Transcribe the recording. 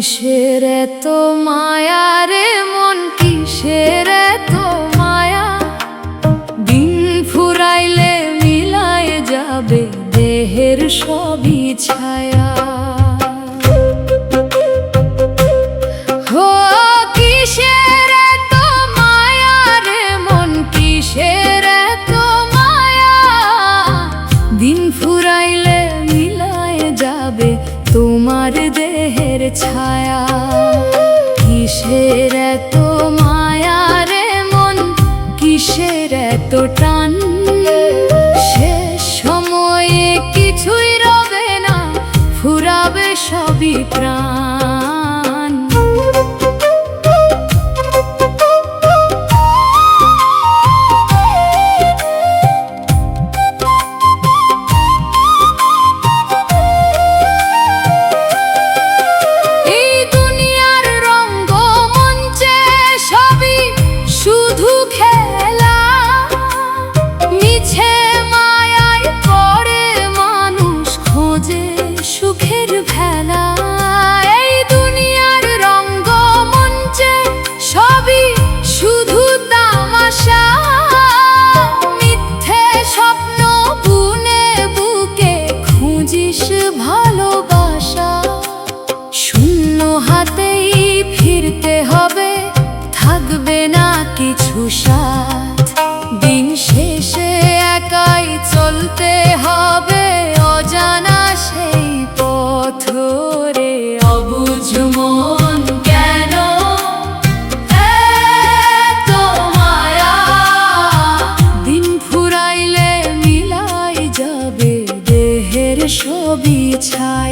কিসের এত মায়া রে মন, কিসের এত মায়া? দিন ফুরাইলে মিলায় যাবে দেহের সবই ছায়া। ও কিসের এত মায়া রে মন, কিসের এত মায়া? দিন ফুরাইলে মিলায় যাবে তোমার দেহের ছায়া। কিসের এত মায়া রে মন, কিসের এত টান? শেষ সময়ে কিছুই রবে না, ফুরাবে সবই প্রাণ। ভালোবাসা শূন্য হাতেই ফিরতে হবে, থাকবে না কিছু সাথ। দিন শেষে একাই চলতে হবে অজানা সেই পথ রে। অবুঝ মন কেন এত মায়া? দিন ফুরাইলে মিলাই যাবে দেহের সবই ছায়া।